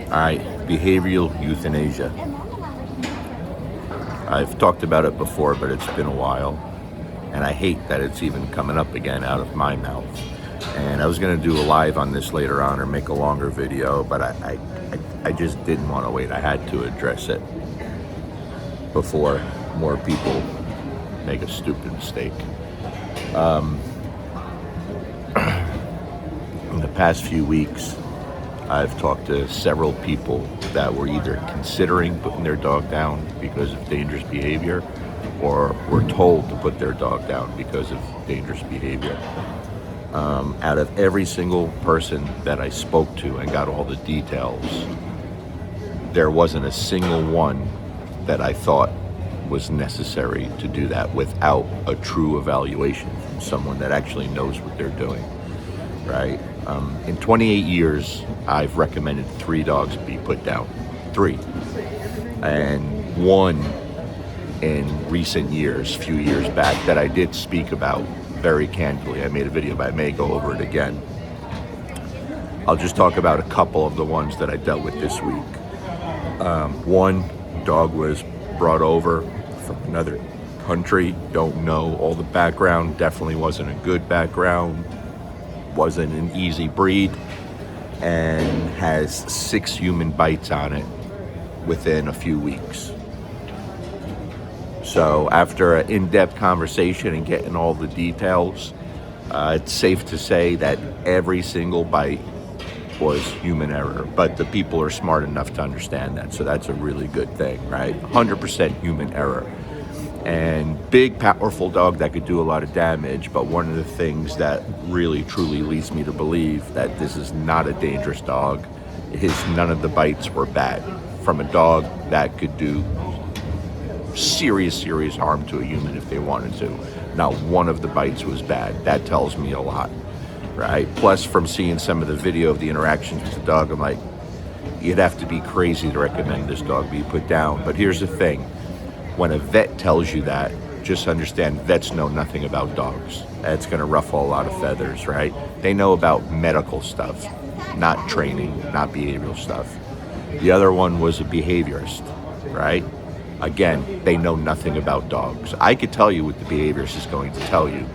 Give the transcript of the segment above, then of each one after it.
All right, behavioral euthanasia. I've talked about it before, but it's been a while, and I hate that it's even coming up again out of my mouth. And I was going to do a live on this later on or make a longer video, but I just didn't want to wait. I had to address it before more people make a stupid mistake. In the past few weeks, I've talked to several people that were either considering putting their dog down because of dangerous behavior or were told to put their dog down because of dangerous behavior. Out of every single person that I spoke to and got all the details, there wasn't a single one that I thought was necessary to do that without a true evaluation from someone that actually knows what they're doing, right? In 28 years, I've recommended 3 dogs be put down. 3. And 1 in recent years, few years back, that I did speak about very candidly. I made a video, but I may go over it again. I'll just talk about a couple of the ones that I dealt with this week. One dog was brought over from another country. Don't know all the background. Definitely wasn't a good background. Wasn't an easy breed, and has 6 human bites on it within a few weeks. So after an in-depth conversation and getting all the details, it's safe to say that every single bite was human error, but the people are smart enough to understand that, so that's a really good thing, right? 100% human error. And big, powerful dog that could do a lot of damage, but one of the things that really, truly leads me to believe that this is not a dangerous dog is none of the bites were bad. From a dog that could do serious harm to a human if they wanted to. Not one of the bites was bad. That tells me a lot, right? Plus, from seeing some of the video of the interactions with the dog, I'm like, you'd have to be crazy to recommend this dog be put down. But here's the thing. When a vet tells you that, just understand vets know nothing about dogs. That's going to ruffle a lot of feathers, right? They know about medical stuff, not training, not behavioral stuff. The other one was a behaviorist, right? Again, they know nothing about dogs. I could tell you what the behaviorist is going to tell you.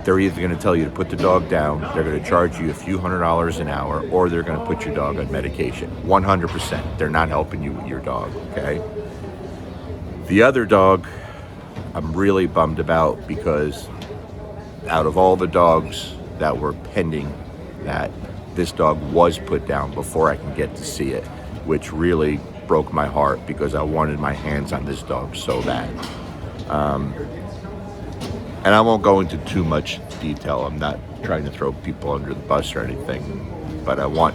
They're either going to tell you to put the dog down, they're going to charge you a few $100s an hour, or they're going to put your dog on medication. 100%. They're not helping you with your dog, okay? The other dog, I'm really bummed about because out of all the dogs that were pending, that this dog was put down before I can get to see it, which really broke my heart because I wanted my hands on this dog so bad. And I won't go into too much detail. I'm not trying to throw people under the bus or anything, but I want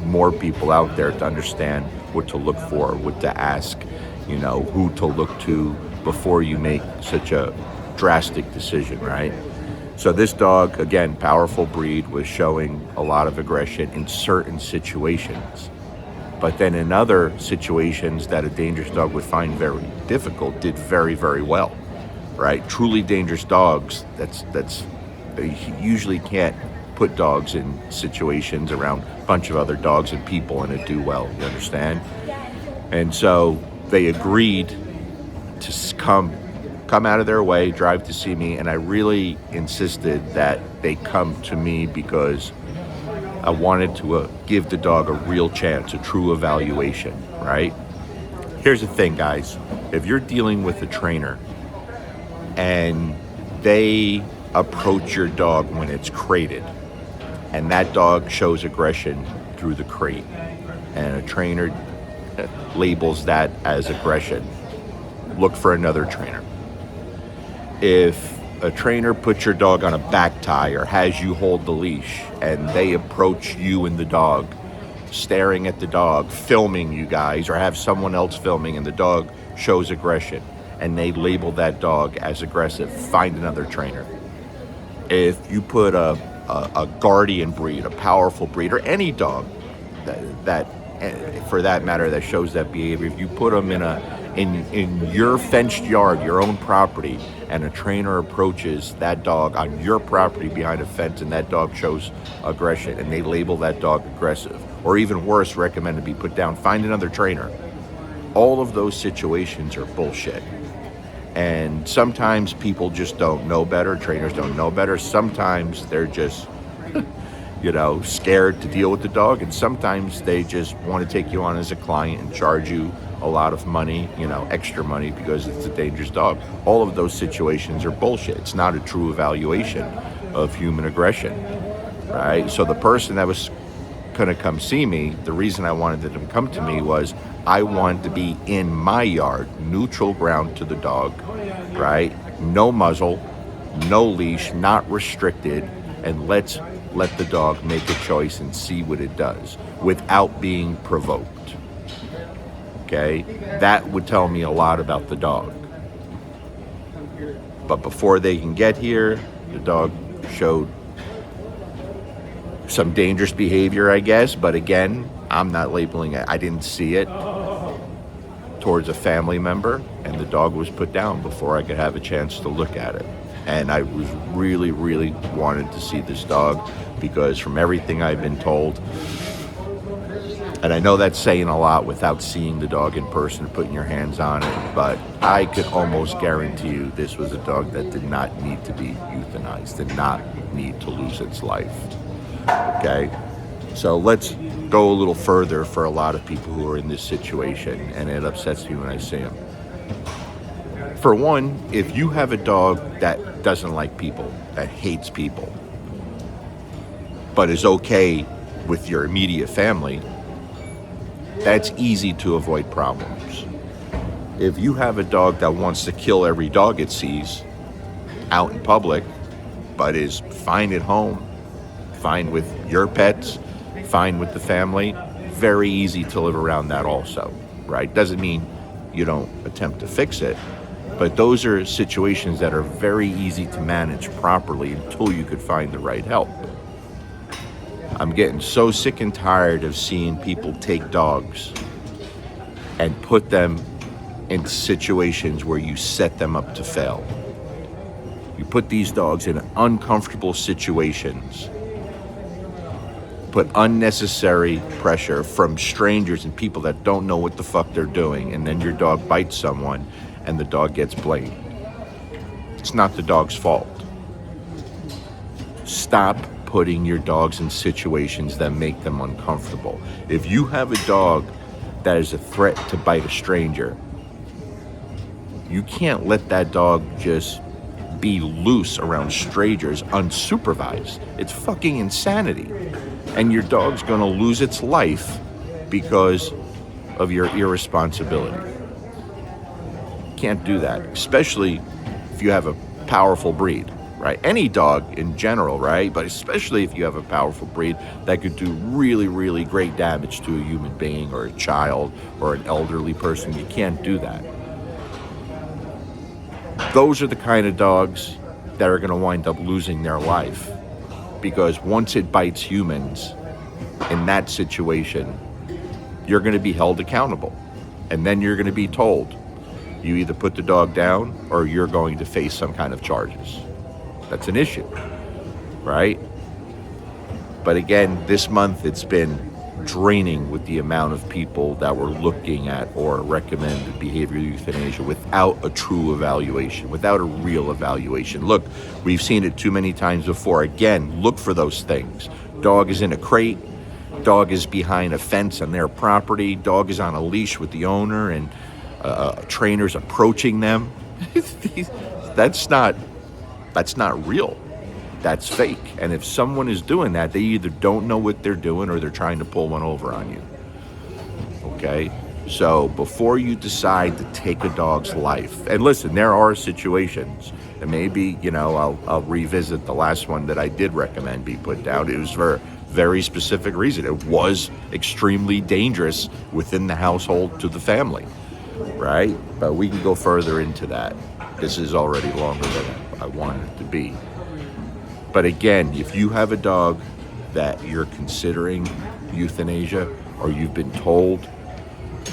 more people out there to understand what to look for, what to ask, you know, who to look to before you make such a drastic decision, right? So this dog, again, powerful breed, was showing a lot of aggression in certain situations. But then in other situations that a dangerous dog would find very difficult, did very, very well, right? Truly dangerous dogs, they usually can't put dogs in situations around a bunch of other dogs and people and it do well, you understand? And so they agreed to come out of their way, drive to see me, and I really insisted that they come to me because I wanted to give the dog a real chance, a true evaluation, right? Here's the thing, guys. If you're dealing with a trainer and they approach your dog when it's crated and that dog shows aggression through the crate and a trainer labels that as aggression, look for another trainer. If a trainer puts your dog on a back tie or has you hold the leash and they approach you and the dog, staring at the dog, filming you guys, or have someone else filming and the dog shows aggression and they label that dog as aggressive, find another trainer. If you put a guardian breed, a powerful breed, or any dog that for that matter that shows that behavior, if you put them in your fenced yard, your own property, and a trainer approaches that dog on your property behind a fence and that dog shows aggression and they label that dog aggressive, or even worse, recommend to be put down, find another trainer. All of those situations are bullshit. And sometimes people just don't know better. Trainers don't know better. Sometimes they're just, scared to deal with the dog. And sometimes they just want to take you on as a client and charge you a lot of money, extra money because it's a dangerous dog. All of those situations are bullshit. It's not a true evaluation of human aggression, right? So the person that was going to come see me, the reason I wanted them to come to me was I wanted to be in my yard, neutral ground to the dog, right? No muzzle, no leash, not restricted, and let's let the dog make a choice and see what it does without being provoked. Okay? That would tell me a lot about the dog. But before they can get here, the dog showed some dangerous behavior, I guess, but again, I'm not labeling it. I didn't see it towards a family member, and the dog was put down before I could have a chance to look at it. And I was really, really wanted to see this dog because from everything I've been told, and I know that's saying a lot without seeing the dog in person, putting your hands on it, but I could almost guarantee you this was a dog that did not need to be euthanized, did not need to lose its life. Okay? So let's go a little further for a lot of people who are in this situation, and it upsets me when I see them. For one, if you have a dog that doesn't like people, that hates people, but is okay with your immediate family, that's easy to avoid problems. If you have a dog that wants to kill every dog it sees out in public, but is fine at home, fine with your pets, fine with the family, very easy to live around that also, right? Doesn't mean you don't attempt to fix it, but those are situations that are very easy to manage properly until you could find the right help. I'm getting so sick and tired of seeing people take dogs and put them in situations where you set them up to fail. You put these dogs in uncomfortable situations, put unnecessary pressure from strangers and people that don't know what the fuck they're doing, and then your dog bites someone and the dog gets blamed. It's not the dog's fault. Stop putting your dogs in situations that make them uncomfortable. If you have a dog that is a threat to bite a stranger, you can't let that dog just be loose around strangers unsupervised. It's fucking insanity. And your dog's gonna lose its life because of your irresponsibility. Can't do that, especially if you have a powerful breed. Right? Any dog in general, right? But especially if you have a powerful breed that could do really, really great damage to a human being or a child or an elderly person. You can't do that. Those are the kind of dogs that are going to wind up losing their life because once it bites humans in that situation, you're going to be held accountable. And then you're going to be told, you either put the dog down or you're going to face some kind of charges. That's an issue, right? But again, this month it's been draining with the amount of people that were looking at or recommended behavioral euthanasia without a true evaluation, without a real evaluation. Look, we've seen it too many times before. Again, look for those things. Dog is in a crate, dog is behind a fence on their property, dog is on a leash with the owner, and trainers approaching them. That's not real. That's fake. And if someone is doing that, they either don't know what they're doing or they're trying to pull one over on you. Okay? So before you decide to take a dog's life, and listen, there are situations, and maybe, I'll revisit the last one that I did recommend be put down. It was for a very specific reason. It was extremely dangerous within the household to the family, right? But we can go further into that. This is already longer than I wanted it to be. But again, if you have a dog that you're considering euthanasia or you've been told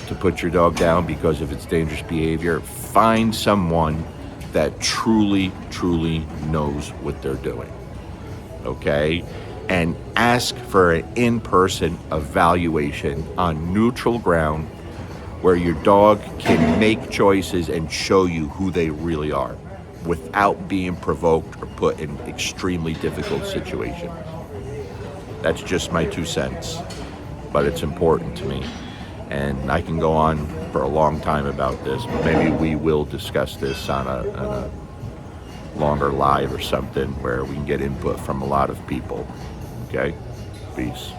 to put your dog down because of its dangerous behavior, find someone that truly, truly knows what they're doing. Okay? and ask for an in-person evaluation on neutral ground where your dog can make choices and show you who they really are without being provoked or put in extremely difficult situations. That's just my 2 cents, but it's important to me. And I can go on for a long time about this, but maybe we will discuss this on a longer live or something where we can get input from a lot of people. Okay? Peace.